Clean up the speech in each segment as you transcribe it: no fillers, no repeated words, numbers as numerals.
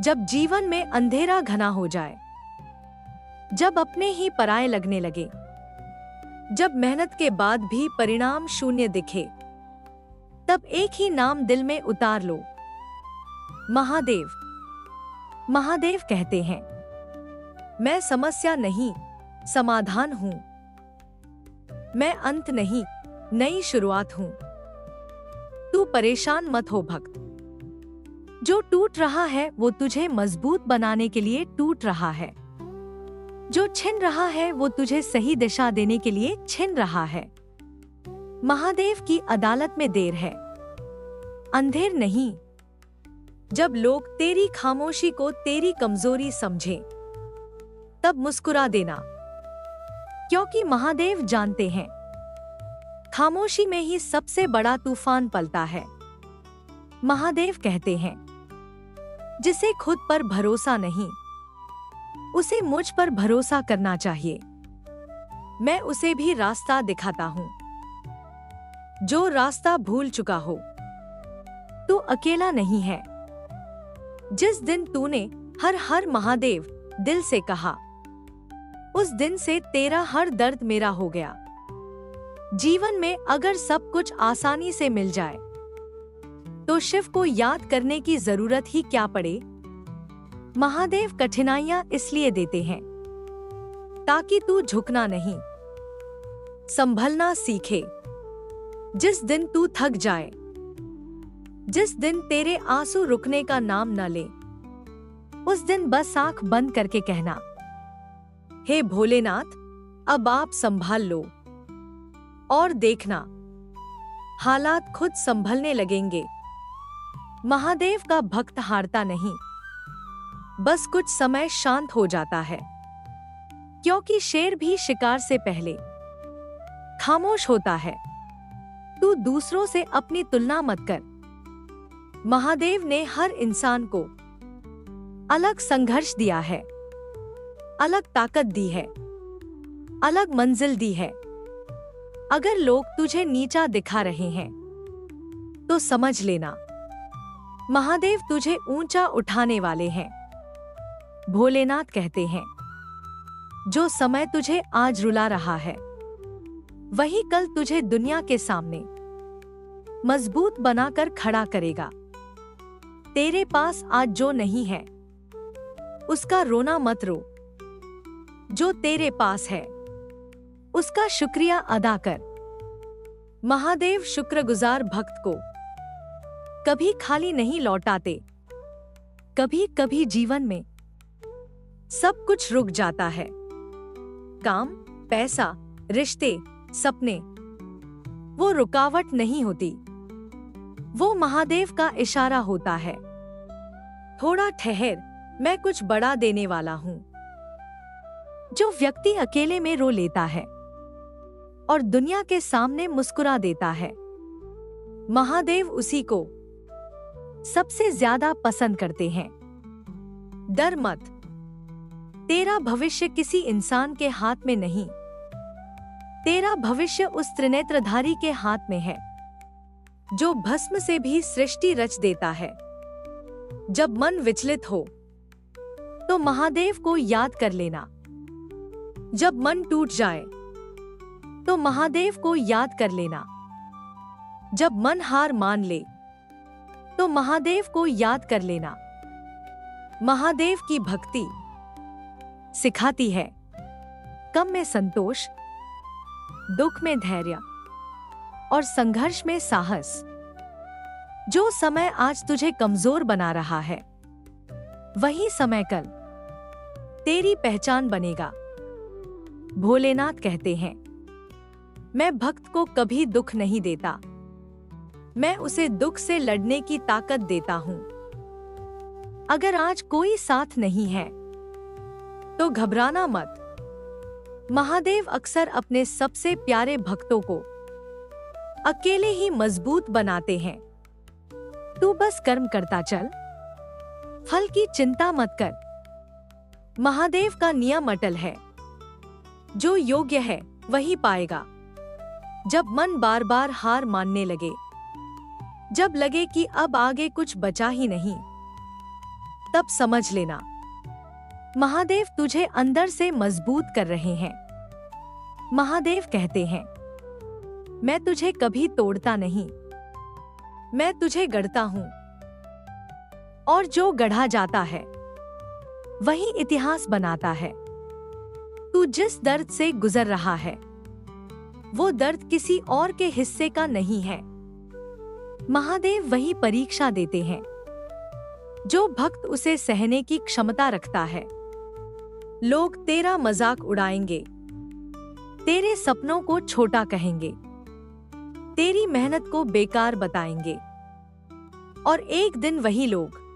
जब जीवन में अंधेरा घना हो जाए, जब अपने ही पराये लगने लगे, जब मेहनत के बाद भी परिणाम शून्य दिखे, तब एक ही नाम दिल में उतार लो, महादेव। महादेव कहते हैं, मैं समस्या नहीं, समाधान हूं। मैं अंत नहीं, नई शुरुआत हूं। तू परेशान मत हो भक्त। जो टूट रहा है वो तुझे मजबूत बनाने के लिए टूट रहा है। जो छिन रहा है वो तुझे सही दिशा देने के लिए छिन रहा है। महादेव की अदालत में देर है, अंधेर नहीं। जब लोग तेरी खामोशी को तेरी कमजोरी समझें, तब मुस्कुरा देना, क्योंकि महादेव जानते हैं खामोशी में ही सबसे बड़ा तूफान पलता है। महादेव कहते हैं, जिसे खुद पर भरोसा नहीं, उसे मुझ पर भरोसा करना चाहिए। मैं उसे भी रास्ता दिखाता हूं। जो रास्ता भूल चुका हो, तू अकेला नहीं है। जिस दिन तूने हर हर महादेव दिल से कहा, उस दिन से तेरा हर दर्द मेरा हो गया। जीवन में अगर सब कुछ आसानी से मिल जाए, तो शिव को याद करने की जरूरत ही क्या पड़े। महादेव कठिनाइयां इसलिए देते हैं ताकि तू झुकना नहीं, संभलना सीखे। जिस दिन तू थक जाए, जिस दिन तेरे आंसू रुकने का नाम न ले, उस दिन बस आंख बंद करके कहना, हे भोलेनाथ, अब आप संभाल लो। और देखना, हालात खुद संभलने लगेंगे। महादेव का भक्त हारता नहीं, बस कुछ समय शांत हो जाता है, क्योंकि शेर भी शिकार से पहले खामोश होता है। तू दूसरों से अपनी तुलना मत कर। महादेव ने हर इंसान को अलग संघर्ष दिया है, अलग ताकत दी है, अलग मंजिल दी है। अगर लोग तुझे नीचा दिखा रहे हैं, तो समझ लेना, महादेव तुझे ऊंचा उठाने वाले हैं। भोलेनाथ कहते हैं, जो समय तुझे आज रुला रहा है, वही कल तुझे दुनिया के सामने मजबूत बनाकर खड़ा करेगा। तेरे पास आज जो नहीं है, उसका रोना मत रो। जो तेरे पास है, उसका शुक्रिया अदा कर। महादेव शुक्रगुजार भक्त को कभी खाली नहीं लौटाते। कभी कभी जीवन में सब कुछ रुक जाता है, काम, पैसा, रिश्ते, सपने। वो रुकावट नहीं होती, वो महादेव का इशारा होता है, थोड़ा ठहर, मैं कुछ बड़ा देने वाला हूं। जो व्यक्ति अकेले में रो लेता है और दुनिया के सामने मुस्कुरा देता है, महादेव उसी को सबसे ज्यादा पसंद करते हैं। डर मत, तेरा भविष्य किसी इंसान के हाथ में नहीं, तेरा भविष्य उस त्रिनेत्रधारी के हाथ में है, जो भस्म से भी सृष्टि रच देता है। जब मन विचलित हो, तो महादेव को याद कर लेना। जब मन टूट जाए, तो महादेव को याद कर लेना। जब मन हार मान ले, तो महादेव को याद कर लेना। महादेव की भक्ति सिखाती है कम में संतोष, दुख में धैर्य और संघर्ष में साहस। जो समय आज तुझे कमजोर बना रहा है, वही समय कल तेरी पहचान बनेगा। भोलेनाथ कहते हैं, मैं भक्त को कभी दुख नहीं देता, मैं उसे दुख से लड़ने की ताकत देता हूं। अगर आज कोई साथ नहीं है, तो घबराना मत। महादेव अक्सर अपने सबसे प्यारे भक्तों को अकेले ही मजबूत बनाते हैं। तू बस कर्म करता चल, फल की चिंता मत कर। महादेव का नियम अटल है, जो योग्य है वही पाएगा। जब मन बार बार हार मानने लगे, जब लगे कि अब आगे कुछ बचा ही नहीं, तब समझ लेना, महादेव तुझे अंदर से मजबूत कर रहे हैं। महादेव कहते हैं, मैं तुझे कभी तोड़ता नहीं, मैं तुझे गढ़ता हूं। और जो गढ़ा जाता है वही इतिहास बनाता है। तू जिस दर्द से गुजर रहा है वो दर्द किसी और के हिस्से का नहीं है। महादेव वही परीक्षा देते हैं जो भक्त उसे सहने की क्षमता रखता है। लोग तेरा मजाक उड़ाएंगे, तेरे सपनों को छोटा कहेंगे, तेरी मेहनत को बेकार बताएंगे, और एक दिन वही लोग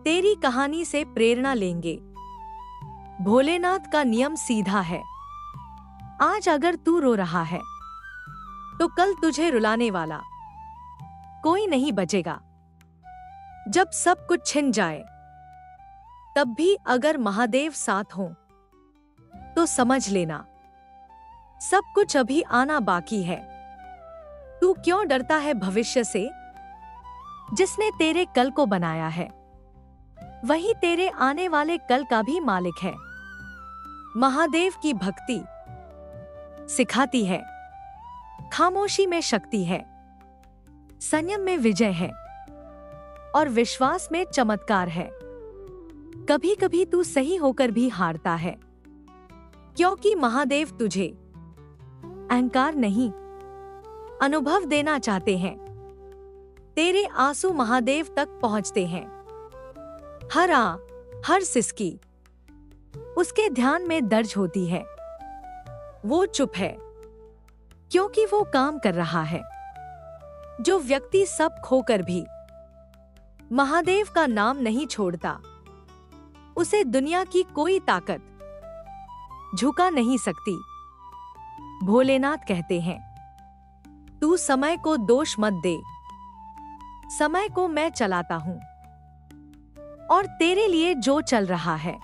तेरी कहानी से प्रेरणा लेंगे। भोलेनाथ का नियम सीधा है, आज अगर तू रो रहा है तो कल तुझे रुलाने वाला कोई नहीं बचेगा। जब सब कुछ छिन जाए तब भी अगर महादेव साथ हो तो समझ लेना सब कुछ अभी आना बाकी है। तू क्यों डरता है भविष्य से? जिसने तेरे कल को बनाया है वही तेरे आने वाले कल का भी मालिक है। महादेव की भक्ति सिखाती है, खामोशी में शक्ति है, संयम में विजय है और विश्वास में चमत्कार है। कभी कभी तू सही होकर भी हारता है, क्योंकि महादेव तुझे अहंकार नहीं, अनुभव देना चाहते हैं। तेरे आंसू महादेव तक पहुंचते हैं। हर हर सिसकी उसके ध्यान में दर्ज होती है। वो चुप है क्योंकि वो काम कर रहा है। जो व्यक्ति सब खोकर भी महादेव का नाम नहीं छोड़ता उसे दुनिया की कोई ताकत झुका नहीं सकती। भोलेनाथ कहते हैं, तू समय को दोष मत दे, समय को मैं चलाता हूं और तेरे लिए जो चल रहा है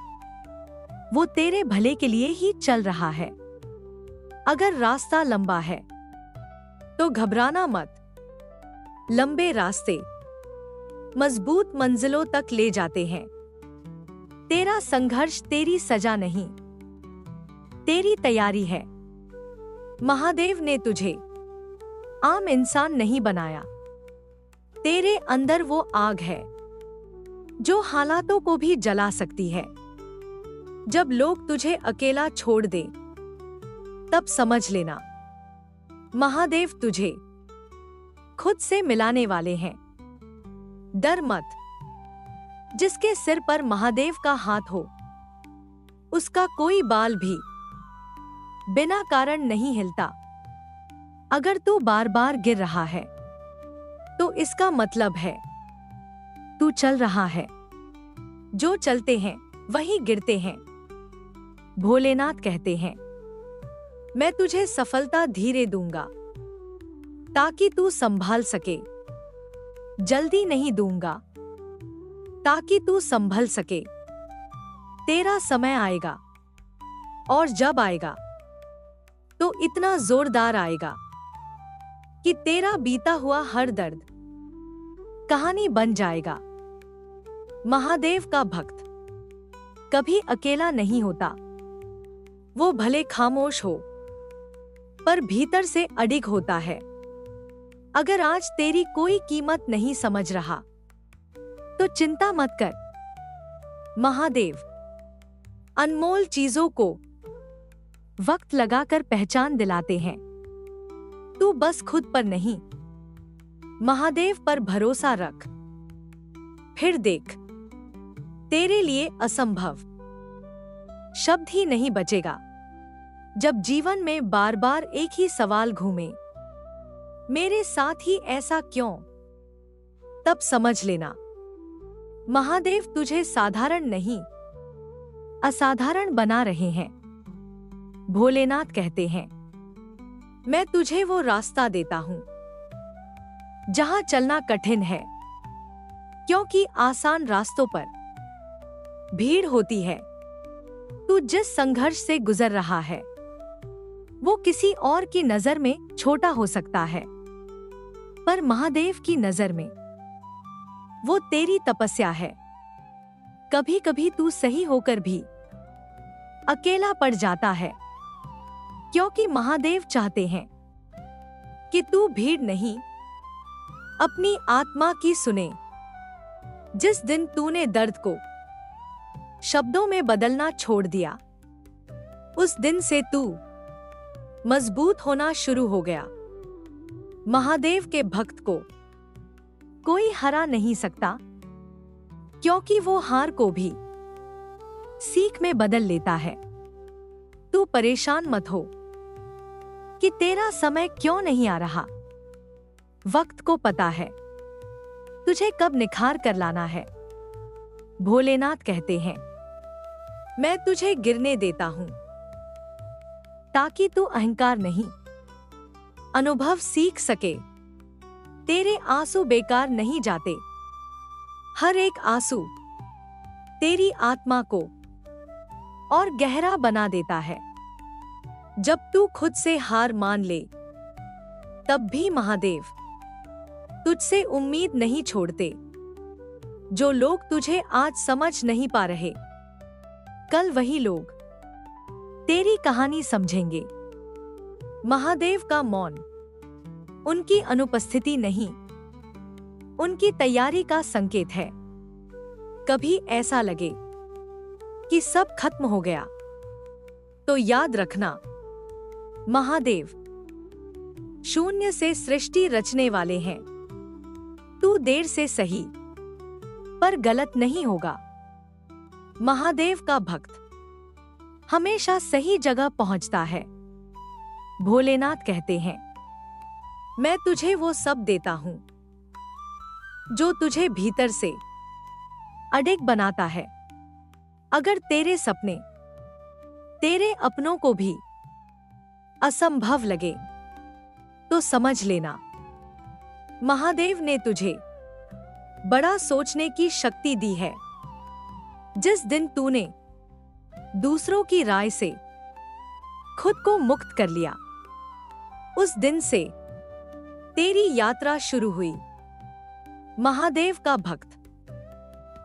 वो तेरे भले के लिए ही चल रहा है। अगर रास्ता लंबा है तो घबराना मत। लंबे रास्ते मजबूत मंजिलों तक ले जाते हैं। तेरा संघर्ष तेरी सजा नहीं, तेरी तैयारी है। महादेव ने तुझे आम इंसान नहीं बनाया। तेरे अंदर वो आग है जो हालातों को भी जला सकती है। जब लोग तुझे अकेला छोड़ दे तब समझ लेना महादेव तुझे खुद से मिलाने वाले हैं। डर मत, जिसके सिर पर महादेव का हाथ हो उसका कोई बाल भी बिना कारण नहीं हिलता। अगर तू बार बार गिर रहा है तो इसका मतलब है तू चल रहा है। जो चलते हैं वही गिरते हैं। भोलेनाथ कहते हैं, मैं तुझे सफलता धीरे दूंगा ताकि तू संभाल सके, जल्दी नहीं दूंगा ताकि तू संभल सके। तेरा समय आएगा और जब आएगा तो इतना जोरदार आएगा कि तेरा बीता हुआ हर दर्द कहानी बन जाएगा। महादेव का भक्त कभी अकेला नहीं होता। वो भले खामोश हो पर भीतर से अडिग होता है। अगर आज तेरी कोई कीमत नहीं समझ रहा तो चिंता मत कर। महादेव अनमोल चीजों को वक्त लगाकर पहचान दिलाते हैं। तू बस खुद पर नहीं, महादेव पर भरोसा रख। फिर देख, तेरे लिए असंभव शब्द ही नहीं बचेगा। जब जीवन में बार बार एक ही सवाल घूमे, मेरे साथ ही ऐसा क्यों, तब समझ लेना महादेव तुझे साधारण नहीं असाधारण बना रहे हैं। भोलेनाथ कहते हैं, मैं तुझे वो रास्ता देता हूं जहां चलना कठिन है, क्योंकि आसान रास्तों पर भीड़ होती है। तू जिस संघर्ष से गुजर रहा है वो किसी और की नजर में छोटा हो सकता है, पर महादेव की नजर में वो तेरी तपस्या है, कभी कभी तू सही होकर भी अकेला पड़ जाता है, क्योंकि महादेव चाहते हैं कि तू भीड़ नहीं, अपनी आत्मा की सुने। जिस दिन तूने दर्द को शब्दों में बदलना छोड़ दिया, उस दिन से तू मजबूत होना शुरू हो गया। महादेव के भक्त को कोई हरा नहीं सकता, क्योंकि वो हार को भी सीख में बदल लेता है। तू परेशान मत हो कि तेरा समय क्यों नहीं आ रहा। वक्त को पता है तुझे कब निखार कर लाना है। भोलेनाथ कहते हैं, मैं तुझे गिरने देता हूं ताकि तू अहंकार नहीं, अनुभव सीख सके। तेरे आंसू बेकार नहीं जाते, हर एक आंसू तेरी आत्मा को और गहरा बना देता है। जब तू खुद से हार मान ले, तब भी महादेव तुझसे उम्मीद नहीं छोड़ते। जो लोग तुझे आज समझ नहीं पा रहे, कल वही लोग तेरी कहानी समझेंगे। महादेव का मौन उनकी अनुपस्थिति नहीं, उनकी तैयारी का संकेत है। कभी ऐसा लगे कि सब खत्म हो गया, तो याद रखना, महादेव शून्य से सृष्टि रचने वाले हैं। तू देर से सही, पर गलत नहीं होगा। महादेव का भक्त हमेशा सही जगह पहुंचता है। भोलेनाथ कहते हैं, मैं तुझे वो सब देता हूं जो तुझे भीतर से अडिग बनाता है। अगर तेरे सपने तेरे अपनों को भी असंभव लगे, तो समझ लेना, महादेव ने तुझे बड़ा सोचने की शक्ति दी है। जिस दिन तूने दूसरों की राय से खुद को मुक्त कर लिया, उस दिन से तेरी यात्रा शुरू हुई। महादेव का भक्त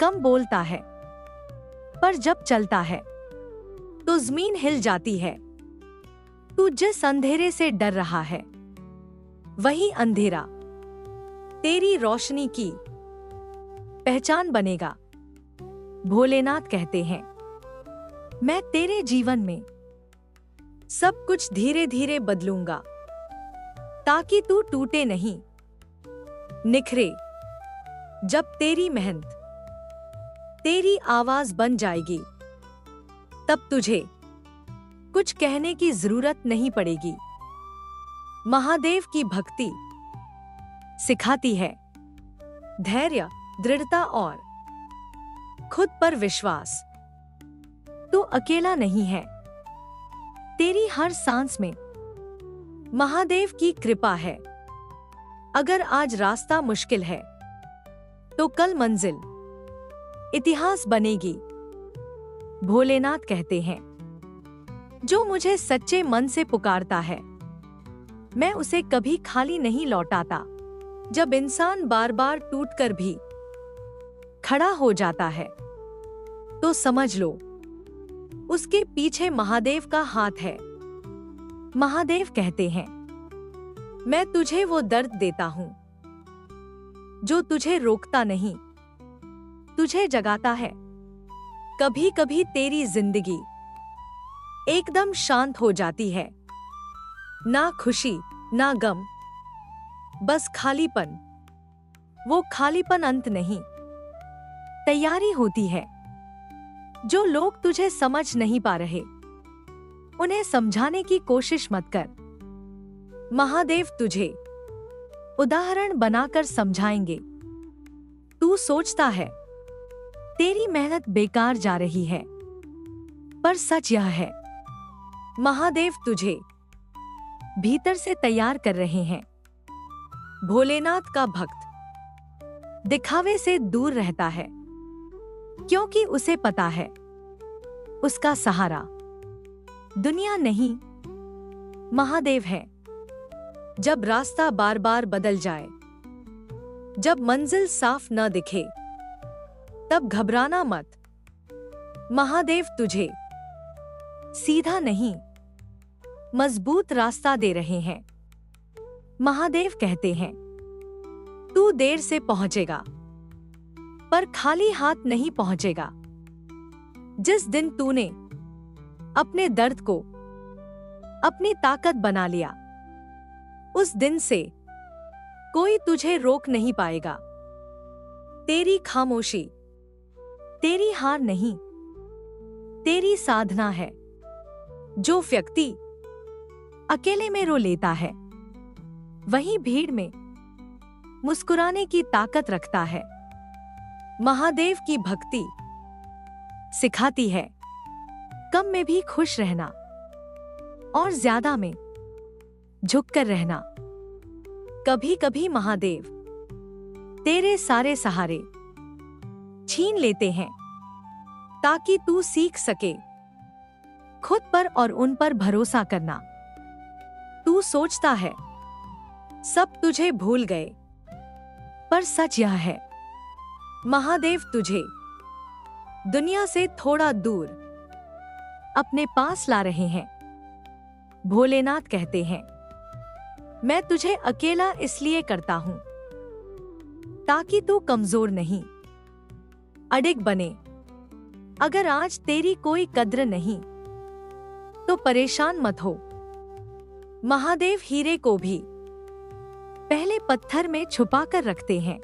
कम बोलता है, पर जब चलता है तो जमीन हिल जाती है। तू जिस अंधेरे से डर रहा है, वही अंधेरा तेरी रोशनी की पहचान बनेगा। भोलेनाथ कहते हैं, मैं तेरे जीवन में सब कुछ धीरे धीरे बदलूंगा, ताकि तू टूटे नहीं, निखरे। जब तेरी मेहनत तेरी आवाज बन जाएगी, तब तुझे कुछ कहने की जरूरत नहीं पड़ेगी। महादेव की भक्ति सिखाती है धैर्य, दृढ़ता और खुद पर विश्वास। तू अकेला नहीं है, तेरी हर सांस में महादेव की कृपा है। अगर आज रास्ता मुश्किल है, तो कल मंजिल इतिहास बनेगी। भोलेनाथ कहते हैं, जो मुझे सच्चे मन से पुकारता है, मैं उसे कभी खाली नहीं लौटाता। जब इंसान बार बार टूटकर भी खड़ा हो जाता है, तो समझ लो उसके पीछे महादेव का हाथ है। महादेव कहते हैं, मैं तुझे वो दर्द देता हूं जो तुझे रोकता नहीं, तुझे जगाता है। कभी कभी तेरी जिंदगी एकदम शांत हो जाती है, ना खुशी ना गम, बस खालीपन। वो खालीपन अंत नहीं, तैयारी होती है। जो लोग तुझे समझ नहीं पा रहे, उन्हें समझाने की कोशिश मत कर। महादेव तुझे उदाहरण बनाकर समझाएंगे। तू सोचता है तेरी मेहनत बेकार जा रही है, पर सच यह है, महादेव तुझे भीतर से तैयार कर रहे हैं। भोलेनाथ का भक्त दिखावे से दूर रहता है, क्योंकि उसे पता है उसका सहारा दुनिया नहीं, महादेव है। जब रास्ता बार बार बदल जाए, जब मंजिल साफ न दिखे, तब घबराना मत। महादेव तुझे सीधा नहीं, मजबूत रास्ता दे रहे हैं। महादेव कहते हैं, तू देर से पहुंचेगा, पर खाली हाथ नहीं पहुंचेगा। जिस दिन तूने अपने दर्द को अपनी ताकत बना लिया, उस दिन से कोई तुझे रोक नहीं पाएगा। तेरी खामोशी तेरी हार नहीं, तेरी साधना है। जो व्यक्ति अकेले में रो लेता है, वही भीड़ में मुस्कुराने की ताकत रखता है। महादेव की भक्ति सिखाती है कम में भी खुश रहना और ज्यादा में झुककर रहना। कभी कभी महादेव तेरे सारे सहारे छीन लेते हैं, ताकि तू सीख सके खुद पर और उन पर भरोसा करना। तू सोचता है सब तुझे भूल गए, पर सच यह है, महादेव तुझे दुनिया से थोड़ा दूर अपने पास ला रहे हैं। भोलेनाथ कहते हैं, मैं तुझे अकेला इसलिए करता हूं ताकि तू कमजोर नहीं, अडिग बने। अगर आज तेरी कोई कद्र नहीं, तो परेशान मत हो। महादेव हीरे को भी पहले पत्थर में छुपा कर रखते हैं।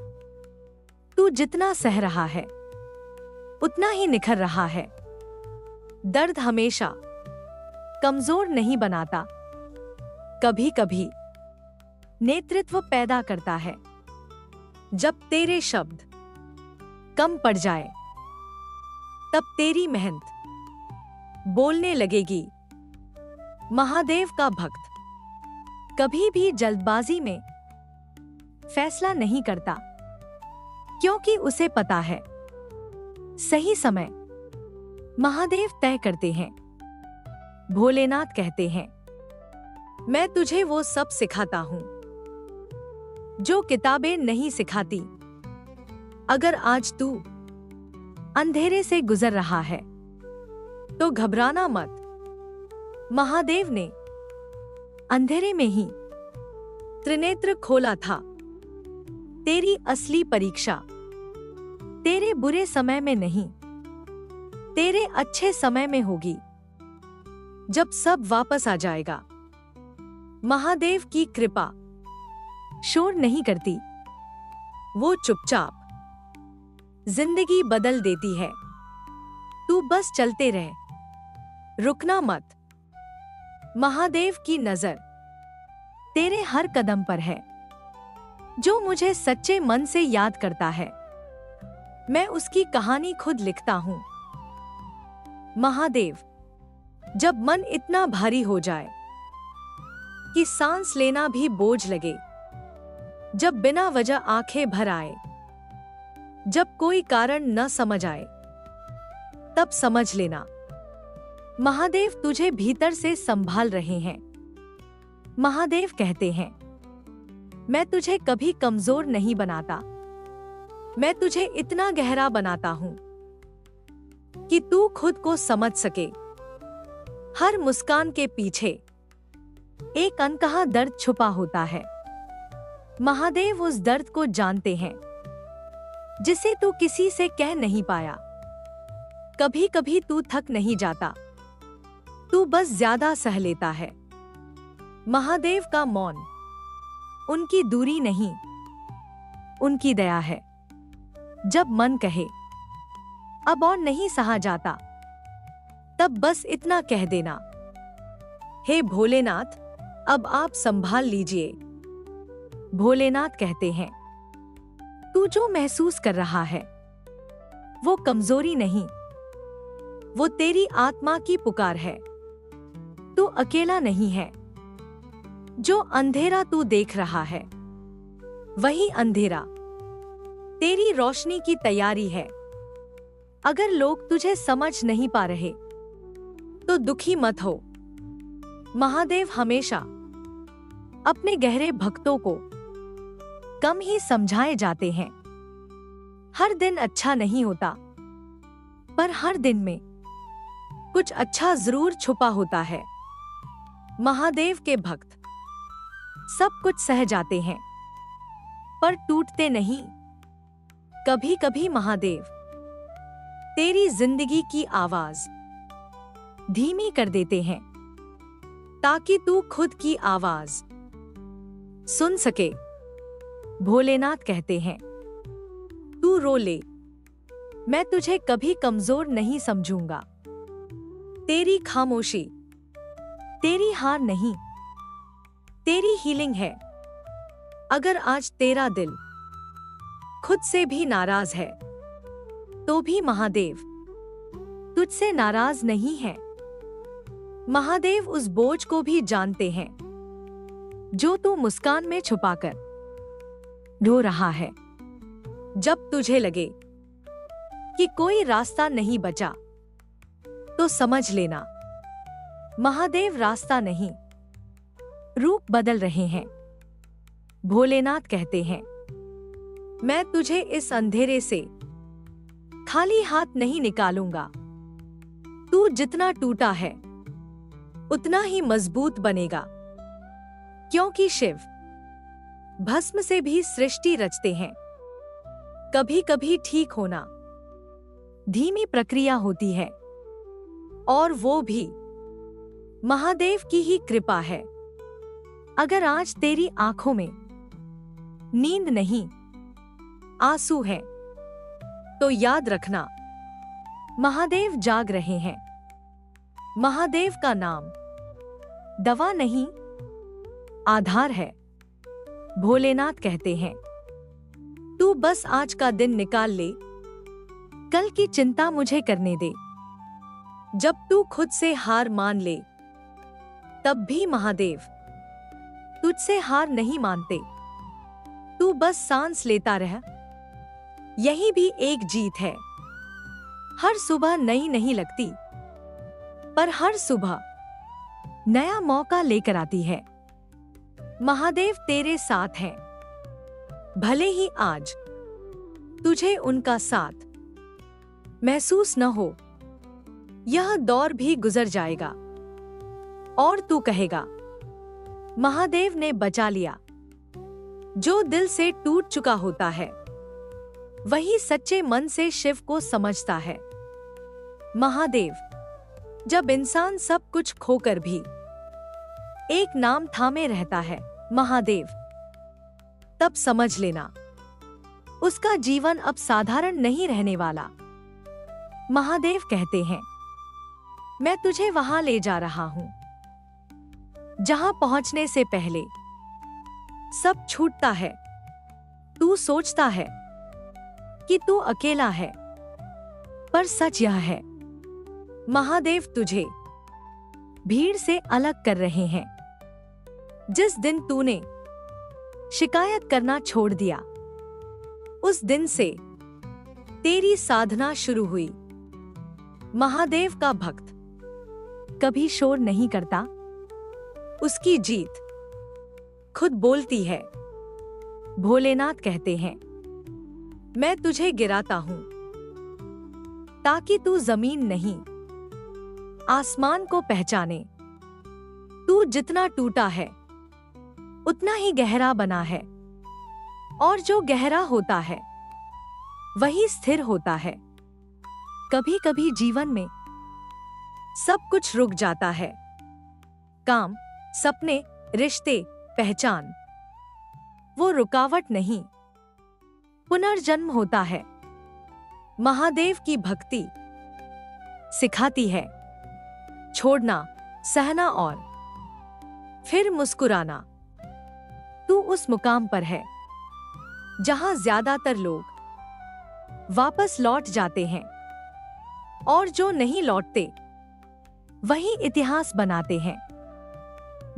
तू जितना सह रहा है, उतना ही निखर रहा है। दर्द हमेशा कमजोर नहीं बनाता, कभी कभी नेतृत्व पैदा करता है। जब तेरे शब्द कम पड़ जाए, तब तेरी मेहनत बोलने लगेगी। महादेव का भक्त कभी भी जल्दबाजी में फैसला नहीं करता, क्योंकि उसे पता है सही समय महादेव तय करते हैं। भोलेनाथ कहते हैं, मैं तुझे वो सब सिखाता हूं जो किताबें नहीं सिखाती। अगर आज तू अंधेरे से गुजर रहा है, तो घबराना मत। महादेव ने अंधेरे में ही त्रिनेत्र खोला था। तेरी असली परीक्षा तेरे बुरे समय में नहीं, तेरे अच्छे समय में होगी, जब सब वापस आ जाएगा। महादेव की कृपा शोर नहीं करती, वो चुपचाप जिंदगी बदल देती है। तू बस चलते रह, रुकना मत। महादेव की नजर तेरे हर कदम पर है। जो मुझे सच्चे मन से याद करता है, मैं उसकी कहानी खुद लिखता हूं। महादेव, जब मन इतना भारी हो जाए कि सांस लेना भी बोझ लगे, जब बिना वजह आंखें भर आए, जब कोई कारण न समझ आए, तब समझ लेना महादेव तुझे भीतर से संभाल रहे हैं। महादेव कहते हैं, मैं तुझे कभी कमजोर नहीं बनाता, मैं तुझे इतना गहरा बनाता हूं कि तू खुद को समझ सके। हर मुस्कान के पीछे एक अनकहा दर्द छुपा होता है। महादेव उस दर्द को जानते हैं जिसे तू किसी से कह नहीं पाया। कभी कभी तू थक नहीं जाता, तू बस ज्यादा सह लेता है। महादेव का मौन उनकी दूरी नहीं, उनकी दया है। जब मन कहे अब और नहीं सहा जाता, तब बस इतना कह देना, हे भोलेनाथ, अब आप संभाल लीजिए। भोलेनाथ कहते हैं, तू जो महसूस कर रहा है वो कमजोरी नहीं, वो तेरी आत्मा की पुकार है। तू अकेला नहीं है। जो अंधेरा तू देख रहा है, वही अंधेरा तेरी रोशनी की तैयारी है। अगर लोग तुझे समझ नहीं पा रहे, तो दुखी मत हो। महादेव हमेशा अपने गहरे भक्तों को कम ही समझाए जाते हैं। हर दिन अच्छा नहीं होता, पर हर दिन में कुछ अच्छा जरूर छुपा होता है। महादेव के भक्त सब कुछ सह जाते हैं, पर टूटते नहीं। कभी कभी महादेव तेरी जिंदगी की आवाज धीमी कर देते हैं, ताकि तू खुद की आवाज सुन सके। भोलेनाथ कहते हैं, तू रो ले, मैं तुझे कभी कमजोर नहीं समझूंगा। तेरी खामोशी तेरी हार नहीं, तेरी हीलिंग है। अगर आज तेरा दिल खुद से भी नाराज है, तो भी महादेव तुझसे नाराज नहीं है। महादेव उस बोझ को भी जानते हैं जो तू मुस्कान में छुपाकर रो रहा है। जब तुझे लगे कि कोई रास्ता नहीं बचा, तो समझ लेना महादेव रास्ता नहीं, रूप बदल रहे हैं। भोलेनाथ कहते हैं, मैं तुझे इस अंधेरे से खाली हाथ नहीं निकालूंगा। तू जितना टूटा है उतना ही मजबूत बनेगा, क्योंकि शिव भस्म से भी सृष्टि रचते हैं। कभी कभी ठीक होना धीमी प्रक्रिया होती है, और वो भी महादेव की ही कृपा है। अगर आज तेरी आंखों में नींद नहीं, आंसू है, तो याद रखना महादेव जाग रहे हैं। महादेव का नाम दवा नहीं, आधार है। भोलेनाथ कहते हैं, तू बस आज का दिन निकाल ले, कल की चिंता मुझे करने दे। जब तू खुद से हार मान ले, तब भी महादेव तुझसे हार नहीं मानते। तू बस सांस लेता रह, यही भी एक जीत है। हर सुबह नई नहीं लगती, पर हर सुबह नया मौका लेकर आती है। महादेव तेरे साथ हैं, भले ही आज तुझे उनका साथ महसूस न हो। यह दौर भी गुजर जाएगा, और तू कहेगा, महादेव ने बचा लिया। जो दिल से टूट चुका होता है, वही सच्चे मन से शिव को समझता है। महादेव जब इंसान सब कुछ खोकर भी एक नाम थामे रहता है, महादेव, तब समझ लेना उसका जीवन अब साधारण नहीं रहने वाला। महादेव कहते हैं, मैं तुझे वहां ले जा रहा हूं जहां पहुंचने से पहले सब छूटता है। तू सोचता है कि तू अकेला है, पर सच यह है, महादेव तुझे भीड़ से अलग कर रहे हैं। जिस दिन तूने शिकायत करना छोड़ दिया, उस दिन से तेरी साधना शुरू हुई। महादेव का भक्त कभी शोर नहीं करता, उसकी जीत खुद बोलती है। भोलेनाथ कहते हैं, मैं तुझे गिराता हूं ताकि तू जमीन नहीं, आसमान को पहचाने। तू जितना टूटा है, उतना ही गहरा बना है, और जो गहरा होता है वही स्थिर होता है। कभी कभी जीवन में सब कुछ रुक जाता है, काम, सपने, रिश्ते, पहचान। वो रुकावट नहीं, पुनर्जन्म होता है। महादेव की भक्ति सिखाती है छोड़ना, सहना और फिर मुस्कुराना। तू उस मुकाम पर है जहां ज्यादातर लोग वापस लौट जाते हैं, और जो नहीं लौटते वही इतिहास बनाते हैं।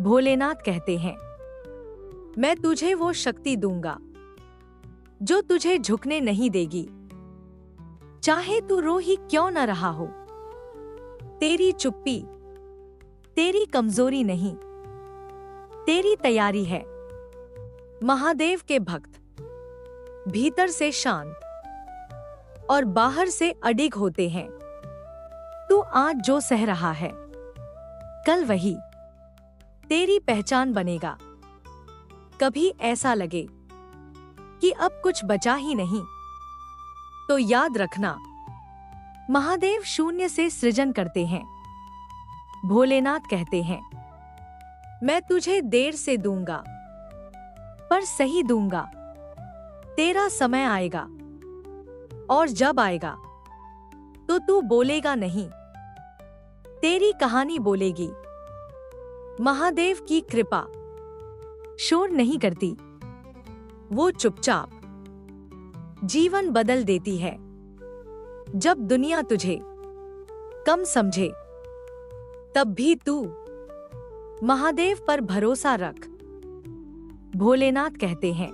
भोलेनाथ कहते हैं, मैं तुझे वो शक्ति दूंगा जो तुझे झुकने नहीं देगी, चाहे तू रो ही क्यों न रहा हो। तेरी चुप्पी तेरी कमजोरी नहीं, तेरी तैयारी है। महादेव के भक्त भीतर से शांत और बाहर से अडिग होते हैं। तू आज जो सह रहा है, कल वही तेरी पहचान बनेगा। कभी ऐसा लगे कि अब कुछ बचा ही नहीं, तो याद रखना, महादेव शून्य से सृजन करते हैं। भोलेनाथ कहते हैं, मैं तुझे देर से दूंगा, पर सही दूंगा। तेरा समय आएगा, और जब आएगा तो तू बोलेगा नहीं, तेरी कहानी बोलेगी। महादेव की कृपा शोर नहीं करती, वो चुपचाप जीवन बदल देती है। जब दुनिया तुझे कम समझे, तब भी तू महादेव पर भरोसा रख। भोलेनाथ कहते हैं,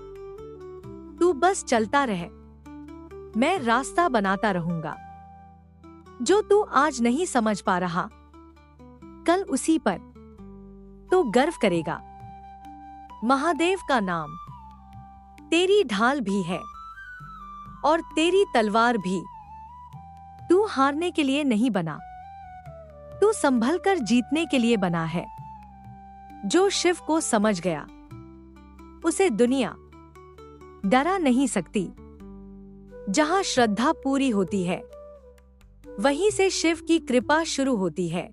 तू बस चलता रह, मैं रास्ता बनाता रहूंगा। जो तू आज नहीं समझ पा रहा, कल उसी पर तो गर्व करेगा। महादेव का नाम तेरी ढाल भी है और तेरी तलवार भी। तू हारने के लिए नहीं बना, तू संभल कर जीतने के लिए बना है। जो शिव को समझ गया, उसे दुनिया डरा नहीं सकती। जहां श्रद्धा पूरी होती है, वहीं से शिव की कृपा शुरू होती है।